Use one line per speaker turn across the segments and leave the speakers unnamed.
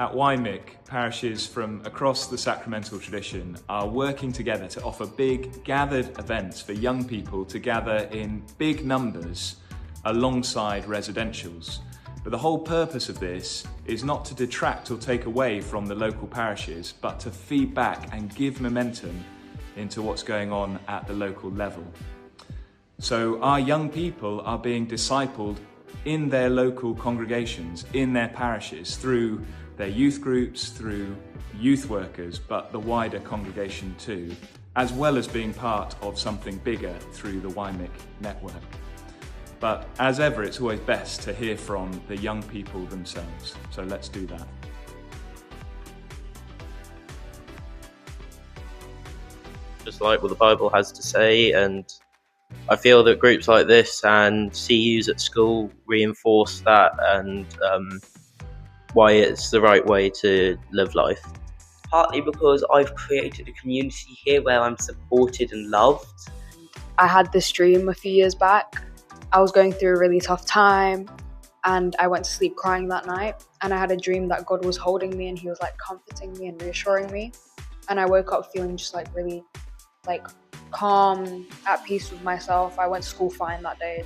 At YMIC, parishes from across the sacramental tradition are working together to offer big gathered events for young people to gather in big numbers alongside residentials. But the whole purpose of this is not to detract or take away from the local parishes, but to feed back and give momentum into what's going on at the local level. So our young people are being discipled in their local congregations, in their parishes, through their youth groups, through youth workers, but the wider congregation too, as well as being part of something bigger through the YMIC network. But as ever, it's always best to hear from the young people themselves. So let's do that.
Just like what the Bible has to say, and I feel that groups like this and CUs at school reinforce that, and why it's the right way to live life.
Partly because I've created a community here where I'm supported and loved.
I had this dream a few years back. I was going through a really tough time and I went to sleep crying that night, and I had a dream that God was holding me and he was like comforting me and reassuring me, and I woke up feeling just like really like calm, at peace with myself. I went to school fine that day.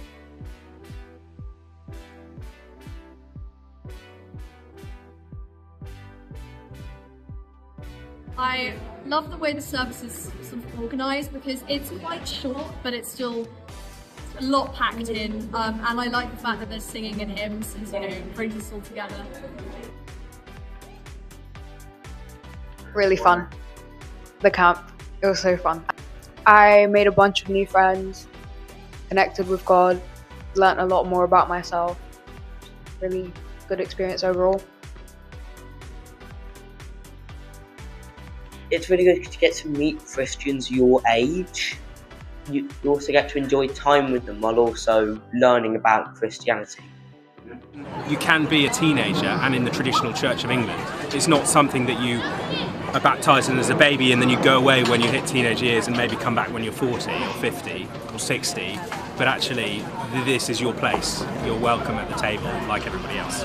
I love the way the service is sort of organised because it's quite short, but it's still a lot packed in, and I like the fact that there's singing and hymns, and brings us all together.
Really fun. The camp, it was so fun. I made a bunch of new friends, connected with God, learnt a lot more about myself. Really good experience overall.
It's really good to get to meet Christians your age. You also get to enjoy time with them while also learning about Christianity.
You can be a teenager and in the traditional Church of England. It's not something that you are baptised in as a baby and then you go away when you hit teenage years and maybe come back when you're 40 or 50 or 60. But actually, this is your place. You're welcome at the table like everybody else.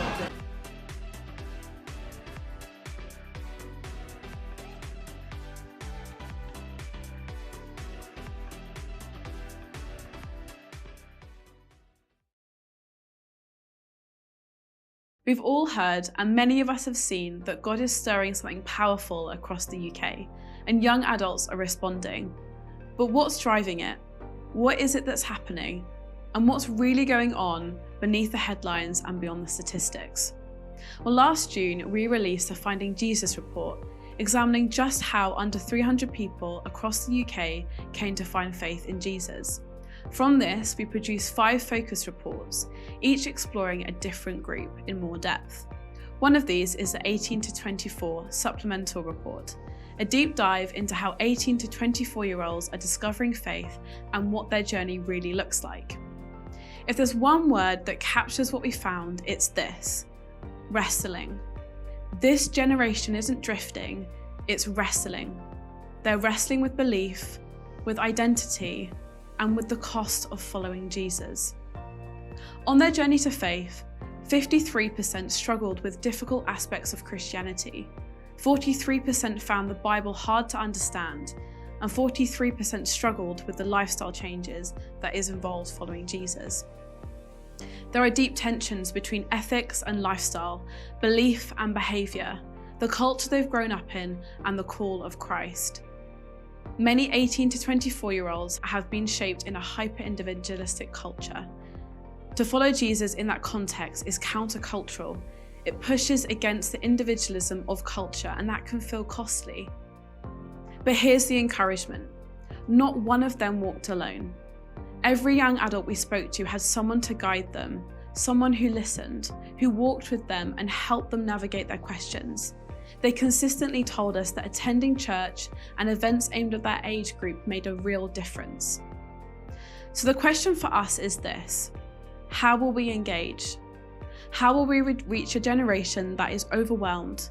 We've all heard, and many of us have seen, that God is stirring something powerful across the UK, and young adults are responding. But what's driving it? What is it that's happening? And what's really going on beneath the headlines and beyond the statistics? Well, last June, we released a Finding Jesus report, examining just how under 300 people across the UK came to find faith in Jesus. From this, we produced 5 focus reports, each exploring a different group in more depth. One of these is the 18 to 24 supplemental report, a deep dive into how 18 to 24-year-olds are discovering faith and what their journey really looks like. If there's one word that captures what we found, it's this: wrestling. This generation isn't drifting, it's wrestling. They're wrestling with belief, with identity, and with the cost of following Jesus. On their journey to faith, 53% struggled with difficult aspects of Christianity, 43% found the Bible hard to understand, and 43% struggled with the lifestyle changes that is involved following Jesus. There are deep tensions between ethics and lifestyle, belief and behaviour, the culture they've grown up in, and the call of Christ. Many 18 to 24-year-olds have been shaped in a hyper-individualistic culture. To follow Jesus in that context is countercultural. It pushes against the individualism of culture, and that can feel costly. But here's the encouragement. Not one of them walked alone. Every young adult we spoke to had someone to guide them, someone who listened, who walked with them and helped them navigate their questions. They consistently told us that attending church and events aimed at that age group made a real difference. So the question for us is this: how will we engage? How will we reach a generation that is overwhelmed,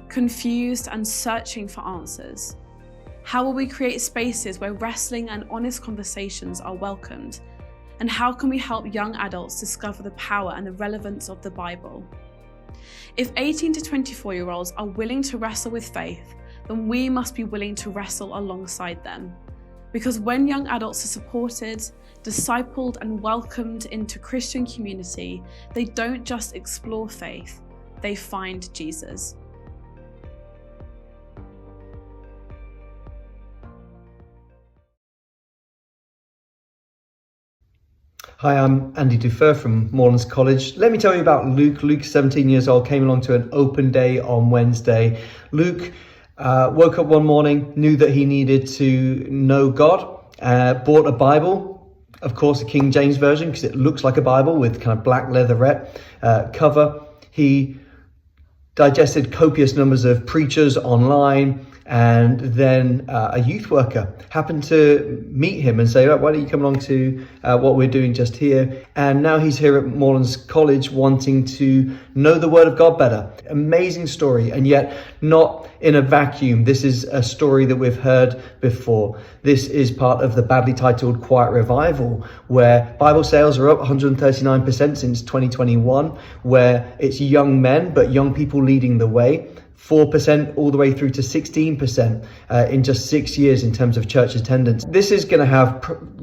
confused and searching for answers? How will we create spaces where wrestling and honest conversations are welcomed? And how can we help young adults discover the power and the relevance of the Bible? If 18 to 24-year-olds are willing to wrestle with faith, then we must be willing to wrestle alongside them. Because when young adults are supported, discipled, and welcomed into Christian community, they don't just explore faith, they find Jesus.
Hi, I'm Andy Dufer from Moorlands College. Let me tell you about Luke. Luke's 17 years old, came along to an open day on Wednesday. Luke woke up one morning, knew that he needed to know God, bought a Bible, of course a King James version because it looks like a Bible with kind of black leatherette cover. He digested copious numbers of preachers online, and then a youth worker happened to meet him and say, oh, why don't you come along to what we're doing just here? And now he's here at Moorlands College wanting to know the Word of God better. Amazing story, and yet not in a vacuum. This is a story that we've heard before. This is part of the badly titled Quiet Revival, where Bible sales are up 139% since 2021, where it's young men, but young people leading the way. 4% all the way through to 16% in just 6 years in terms of church attendance. This is going to have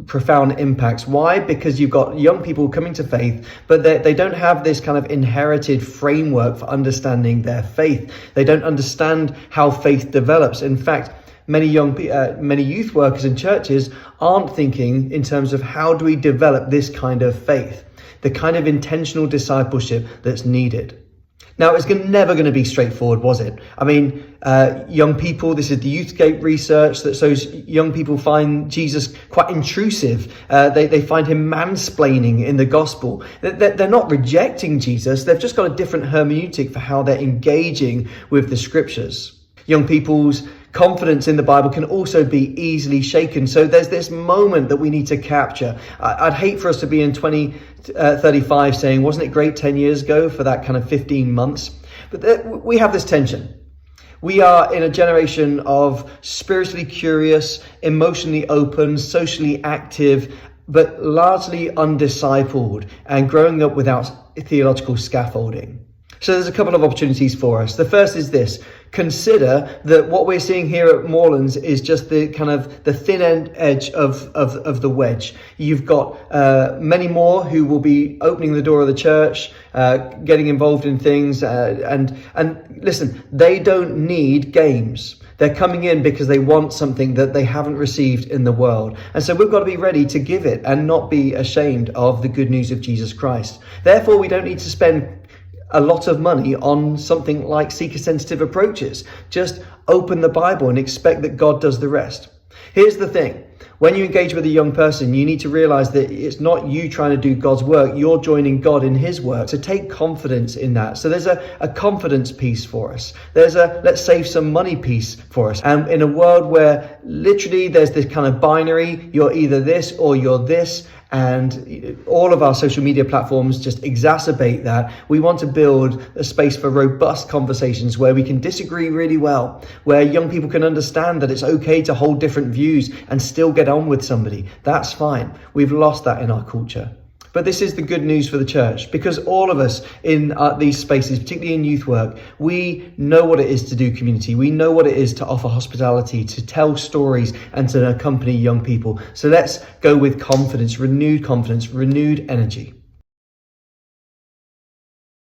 profound impacts. Why? Because you've got young people coming to faith, but they don't have this kind of inherited framework for understanding their faith. They don't understand how faith develops. In fact, many youth workers in churches aren't thinking in terms of how do we develop this kind of faith, the kind of intentional discipleship that's needed. Now, it's never going to be straightforward, was it? I mean, young people, this is the Youthgate research that shows young people find Jesus quite intrusive. They find him mansplaining in the gospel. They're not rejecting Jesus. They've just got a different hermeneutic for how they're engaging with the scriptures. Young people's confidence in the Bible can also be easily shaken. So there's this moment that we need to capture. I'd hate for us to be in 2035 saying, wasn't it great 10 years ago for that kind of 15 months? But we have this tension. We are in a generation of spiritually curious, emotionally open, socially active, but largely undiscipled and growing up without theological scaffolding. So there's a couple of opportunities for us. The first is this. Consider that what we're seeing here at Moorlands is just the kind of the thin edge of the wedge. You've got many more who will be opening the door of the church, getting involved in things. And listen, they don't need games. They're coming in because they want something that they haven't received in the world. And so we've got to be ready to give it and not be ashamed of the good news of Jesus Christ. Therefore, we don't need to spend a lot of money on something like seeker-sensitive approaches. Just open the Bible and expect that God does the rest. Here's the thing. When you engage with a young person, you need to realize that it's not you trying to do God's work. You're joining God in his work. So take confidence in that. So there's a confidence piece for us. There's a let's save some money piece for us. And in a world where literally there's this kind of binary, you're either this or you're this, and all of our social media platforms just exacerbate that. We want to build a space for robust conversations where we can disagree really well, where young people can understand that it's okay to hold different views and still get on with somebody. That's fine. We've lost that in our culture. But this is the good news for the church, because all of us in these spaces, particularly in youth work, we know what it is to do community. We know what it is to offer hospitality, to tell stories and to accompany young people. So let's go with confidence, renewed energy.